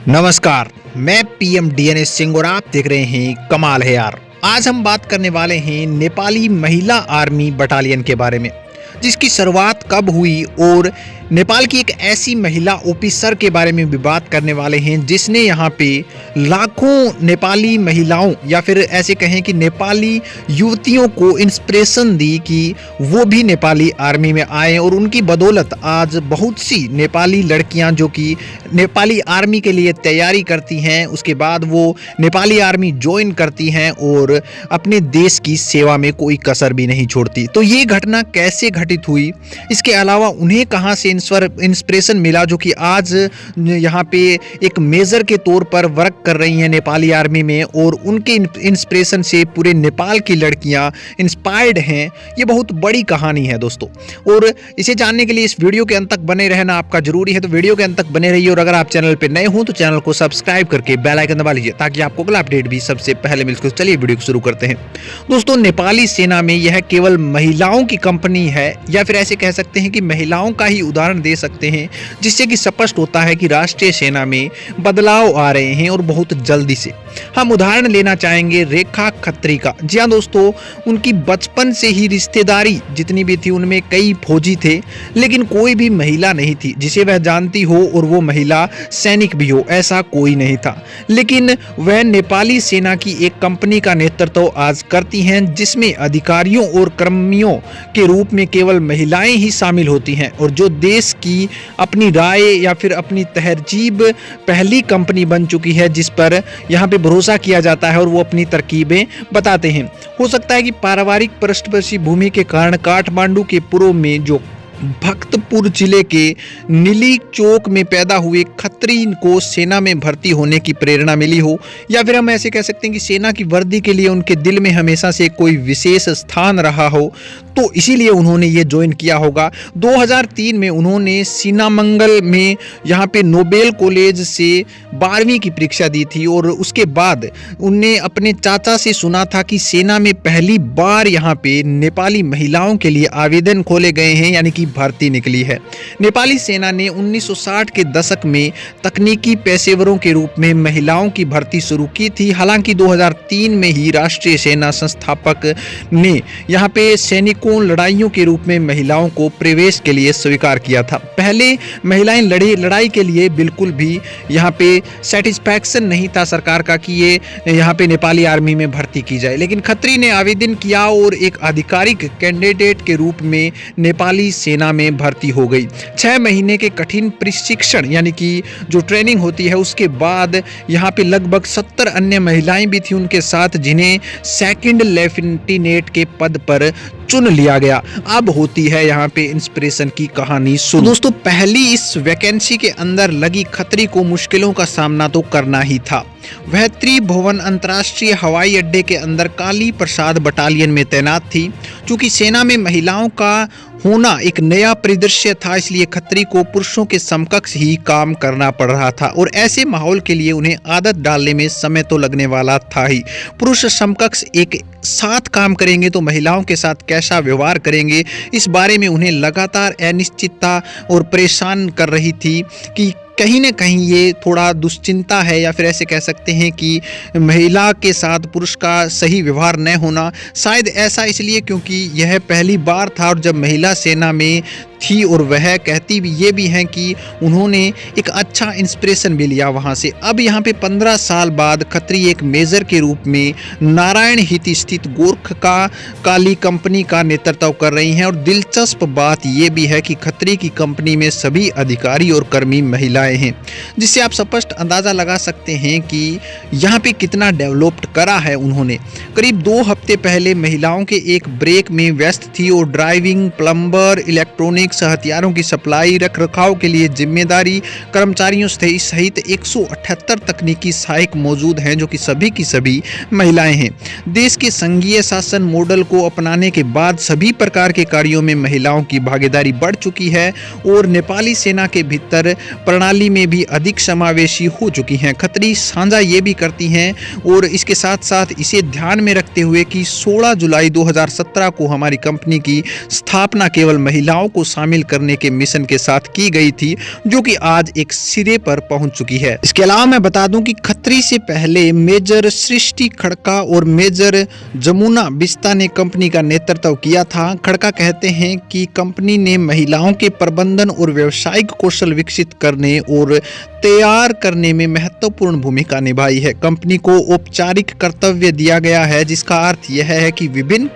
नमस्कार, मैं PM DNS Singh और आप देख रहे हैं कमाल है यार। आज हम बात करने वाले हैं नेपाली महिला आर्मी बटालियन के बारे में, जिसकी शुरुआत कब हुई और नेपाल की एक ऐसी महिला ऑफिसर के बारे में भी बात करने वाले हैं जिसने यहाँ पे लाखों नेपाली महिलाओं या फिर ऐसे कहें कि नेपाली युवतियों को इंस्पिरेशन दी कि वो भी नेपाली आर्मी में आए और उनकी बदौलत आज बहुत सी नेपाली लड़कियां जो कि नेपाली आर्मी के लिए तैयारी करती हैं, उसके बाद वो नेपाली आर्मी ज्वाइन करती हैं और अपने देश की सेवा में कोई कसर भी नहीं छोड़ती। तो ये घटना कैसे घटित हुई, इसके अलावा उन्हें कहाँ से इंस्पिरेशन मिला जो कि आज यहाँ पे एक मेजर के तौर पर वर्क कर रही हैं नेपाली आर्मी में और उनके इंस्पिरेशन से पूरे नेपाल की लड़कियां इंस्पायर्ड हैं। ये बहुत बड़ी कहानी है दोस्तों, और इसे जानने के लिए इस वीडियो के अंत तक बने रहना आपका जरूरी है। तो वीडियो के अंत तक बने रहिए और अगर आप चैनल पे नए हो तो चैनल को सब्सक्राइब करके बेल आइकन दबा लीजिए ताकि आपको अगला अपडेट भी सबसे पहले मिल सके। चलिए वीडियो को शुरू करते हैं दोस्तों। नेपाली सेना में यह केवल महिलाओं की कंपनी है, या फिर ऐसे कह सकते हैं कि महिलाओं का ही उदाहरण दे सकते हैं, जिससे कि स्पष्ट होता है कि राष्ट्रीय सेना में बदलाव आ रहे हैं और बहुत जल्दी से। हम उदाहरण लेना चाहेंगे रेखा खत्री का। जी हाँ दोस्तों, उनकी बचपन से ही रिश्तेदारी जितनी भी थी उनमें कई फौजी थे, लेकिन कोई भी महिला नहीं थी जिसे वह जानती हो और वो महिला सैनिक भी हो, ऐसा कोई नहीं था। लेकिन वह नेपाली सेना की एक कंपनी का नेतृत्व आज करती हैं जिसमें अधिकारियों और कर्मियों के रूप में केवल महिलाएं ही शामिल होती हैं, और जो देश की अपनी राय या फिर अपनी तहजीब पहली कंपनी बन चुकी है जिस पर यहाँ पे भरोसा किया जाता है और वो अपनी तरकीबें बताते हैं। हो सकता है कि पारिवारिक पृष्ठभूमि के कारण काठमांडू के पूर्व में जो भक्तपुर जिले के नीली चौक में पैदा हुए खत्री को सेना में भर्ती होने की प्रेरणा मिली हो, या फिर हम ऐसे कह सकते हैं कि सेना की वर्दी के लिए उनके दिल में हमेशा से कोई विशेष स्थान रहा हो, तो इसीलिए उन्होंने ये ज्वाइन किया होगा। 2003 में उन्होंने सीनामंगल में यहाँ पे नोबेल कॉलेज से 12वीं की परीक्षा दी थी और उसके बाद उनने अपने चाचा से सुना था कि सेना में पहली बार यहाँ पे नेपाली महिलाओं के लिए आवेदन खोले गए हैं, यानी कि भर्ती निकली है। नेपाली सेना ने 1960 के दशक में तकनीकी पेशेवरों के रूप में महिलाओं की भर्ती शुरू की थी। हालांकि 2003 में ही राष्ट्रीय सेना संस्थापक ने यहाँ पे सैनिकों लड़ाइयों के रूप में महिलाओं को प्रवेश के लिए स्वीकार किया था। पहले महिलाएं लड़ाई के लिए बिल्कुल भी यहाँ पे सेटिस्फैक्शन नहीं था सरकार का कि ये यहाँ पे नेपाली आर्मी में भर्ती की जाए, लेकिन खत्री ने आवेदन किया और एक आधिकारिक कैंडिडेट के रूप में नेपाली सेना में भर्ती हो गई। 6 महीने के कठिन प्रशिक्षण यानी कि जो ट्रेनिंग होती है उसके बाद यहाँ पे लगभग 70 अन्य महिलाएं भी थी उनके साथ, जिन्हें सेकंड लेफ्टिनेंट के पद पर चुन लिया गया। अब होती है यहाँ पे इंस्पिरेशन की कहानी सुनो दोस्तों। पहली इस वैकेंसी के अंदर लगी खत्री को मुश्किलों का सामना तो करना ही था। वह त्रिभुवन अंतर्राष्ट्रीय हवाई अड्डे के अंदर काली प्रसाद बटालियन में तैनात थी। चूंकि सेना में महिलाओं का होना एक नया परिदृश्य था, इसलिए खत्री को पुरुषों के समकक्ष ही काम करना पड़ रहा था, और ऐसे माहौल के लिए उन्हें आदत डालने में समय तो लगने वाला था ही। पुरुष समकक्ष एक साथ काम करेंगे तो महिलाओं के साथ कैसा व्यवहार करेंगे, इस बारे में उन्हें लगातार अनिश्चितता और परेशान कर रही थी कि कहीं ना कहीं ये थोड़ा दुश्चिंता है, या फिर ऐसे कह सकते हैं कि महिला के साथ पुरुष का सही व्यवहार न होना। शायद ऐसा इसलिए क्योंकि यह पहली बार था और जब महिला सेना में थी, और वह कहती भी ये भी हैं कि उन्होंने एक अच्छा इंस्पिरेशन भी लिया वहाँ से। अब यहाँ पे 15 साल बाद खत्री एक मेजर के रूप में नारायण हित स्थित गोरखा काली कंपनी का नेतृत्व कर रही हैं, और दिलचस्प बात ये भी है कि खत्री की कंपनी में सभी अधिकारी और कर्मी महिलाएं हैं, जिससे आप स्पष्ट अंदाजा लगा सकते हैं कि यहाँ पे कितना डेवलप्ड करा है उन्होंने। करीब 2 हफ्ते पहले महिलाओं के एक ब्रेक में व्यस्त थी और ड्राइविंग, प्लम्बर, इलेक्ट्रॉनिक्स, हथियारों की सप्लाई, रख रखाव के लिए जिम्मेदारी कर्मचारियों सहित 178 तकनीकी सहायक मौजूद हैं, जो कि सभी की सभी महिलाएं हैं। देश के संघीय शासन मॉडल को अपनाने के बाद सभी प्रकार के कार्यों में महिलाओं की भागीदारी बढ़ चुकी है, और नेपाली सेना के भीतर प्रणाली नेपाली में भी अधिक समावेशी हो चुकी हैं। खत्री साझा ये भी करती हैं और इसके साथ साथ इसे ध्यान में रखते हुए कि 16 जुलाई 2017 को हमारी कंपनी की स्थापना केवल महिलाओं को शामिल करने के मिशन के साथ की गई थी, जो कि आज एक सिरे पर पहुंच चुकी है। इसके अलावा मैं बता दूं कि खत्री से पहले मेजर सृष्टि खड़का और मेजर जमुना बिस्ता ने कंपनी का नेतृत्व किया था। खड़का कहते हैं कि कंपनी ने महिलाओं के प्रबंधन और व्यावसायिक कौशल विकसित करने और तैयार करने में महत्वपूर्ण भूमिका निभाई है। कंपनी को औपचारिक कर्तव्य दिया गया है, जिसका अर्थ यह है कि विभिन्न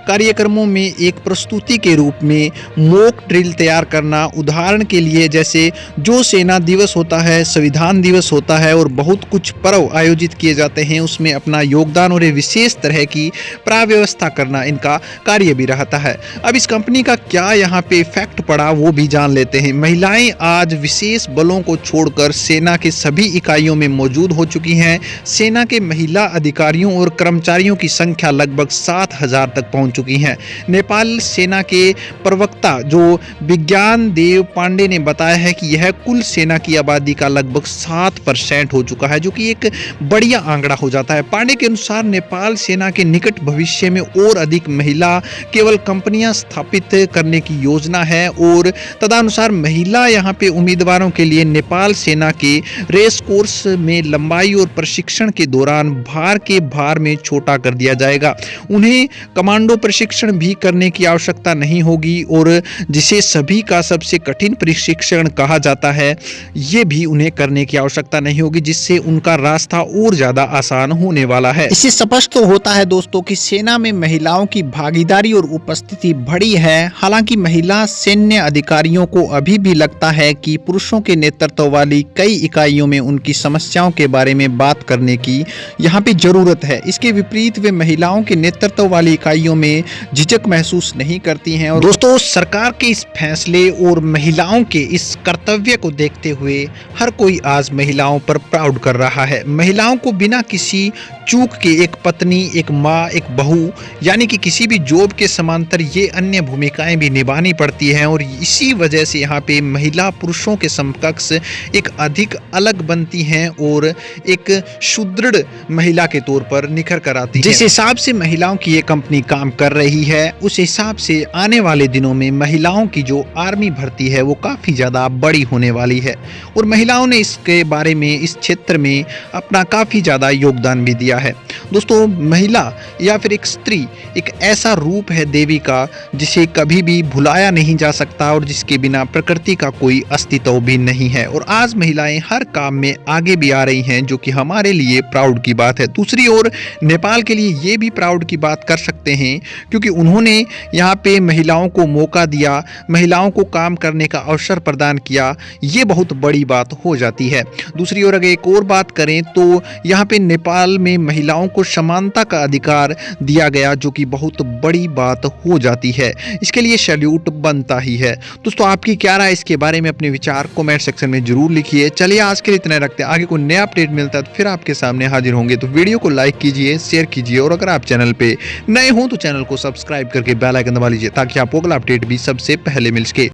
कार्यक्रमों में एक प्रस्तुति के रूप में मॉक ड्रिल तैयार करना। उदाहरण के लिए जैसे जो सेना दिवस होता है, संविधान दिवस होता है और बहुत कुछ पर्व आयोजित किए जाते हैं, उसमें अपना योगदान और विशेष तरह की प्राव्यवस्था करना इनका कार्य भी रहता है। अब इस कंपनी का क्या यहाँ पे इफेक्ट पड़ा वो भी जान लेते हैं। महिलाएं आज विशेष बलों को छोड़कर सेना के सभी इकाइयों में मौजूद हो चुकी हैं। सेना के महिला अधिकारियों और कर्मचारियों की संख्या लगभग 7000 तक पहुंच चुकी है। नेपाल सेना के प्रवक्ता जो विज्ञान देव पांडे ने बताया है कि यह कुल सेना की आबादी का लगभग 7% हो चुका है, जो कि एक बढ़िया आंकड़ा हो जाता है। पांडे के अनुसार नेपाल सेना के निकट भविष्य में और अधिक महिला केवल कंपनियां स्थापित करने की योजना है और तदनुसार महिला यहां पे उम्मीदवारों के लिए नेपाल सेना के रेस कोर्स में लंबाई और प्रशिक्षण के दौरान भार में छोटा कर दिया जाएगा। उन्हें कमांडो प्रशिक्षण भी करने की आवश्यकता नहीं होगी और जिसे सभी का सबसे कठिन प्रशिक्षण कहा जाता है, ये भी उन्हें करने की आवश्यकता नहीं होगी, जिससे उनका रास्ता और ज्यादा आसान होने वाला है। इससे स्पष्ट तो होता है दोस्तों कि सेना में महिलाओं की भागीदारी और उपस्थिति बढ़ी है। हालांकि महिला सैन्य अधिकारियों को अभी भी लगता है कि पुरुषों के नेतृत्व वाली कई इकाइयों में उनकी समस्याओं के बारे में बात करने की यहाँ पे जरूरत है। इसके विपरीत वे महिलाओं के नेतृत्व वाली इकाइयों में झिझक महसूस नहीं करती हैं। और दोस्तों, सरकार के इस फैसले और महिलाओं के इस कर्तव्य को देखते हुए हर कोई आज महिलाओं पर प्राउड कर रहा है। महिलाओं को बिना किसी चूक के एक पत्नी, एक माँ, एक बहू यानी कि किसी भी जॉब के समांतर ये अन्य भूमिकाएं भी निभानी पड़ती हैं और इसी वजह से यहाँ पे महिला पुरुषों के समकक्ष एक अधिक अलग बनती हैं और एक सुदृढ़ महिला के तौर पर निखर कर आती है। जिस हिसाब से महिलाओं की ये कंपनी काम कर रही है, उस हिसाब से आने वाले दिनों में महिलाओं की जो आर्मी भर्ती है वो काफी ज्यादा बड़ी होने वाली है और महिलाओं ने इसके बारे में, इस क्षेत्र में अपना काफी ज्यादा योगदान भी दिया है। दोस्तों, महिला या फिर एक स्त्री एक ऐसा रूप है देवी का जिसे कभी भी भुलाया नहीं जा सकता और जिसके बिना प्रकृति का कोई अस्तित्व भी नहीं है। और आज महिलाएं हर काम में आगे भी आ रही हैं, जो कि हमारे लिए प्राउड की बात है। दूसरी ओर नेपाल के लिए ये भी प्राउड की बात कर सकते हैं, क्योंकि उन्होंने यहाँ पे महिलाओं को मौका दिया, महिलाओं को काम करने का अवसर प्रदान किया। ये बहुत बड़ी बात हो जाती है। दूसरी ओर अगर एक और बात करें तो यहाँ पे नेपाल में महिलाओं को समानता का अधिकार दिया गया, जो कि बहुत बड़ी बात हो जाती है। इसके लिए सैल्यूट बनता ही है। दोस्तों, आपकी क्या राय इसके बारे में, अपने विचार कमेंट सेक्शन में जरूर लिखिए। चलिए आज के लिए इतना रखते हैं, आगे कोई नया अपडेट मिलता है तो फिर आपके सामने हाजिर होंगे। तो वीडियो को लाइक कीजिए, शेयर कीजिए और अगर आप चैनल पे नए हो तो चैनल को सब्सक्राइब करके बेल आइकन दबा लीजिए ताकि आपको अगला अपडेट भी सबसे पहले मिल सके।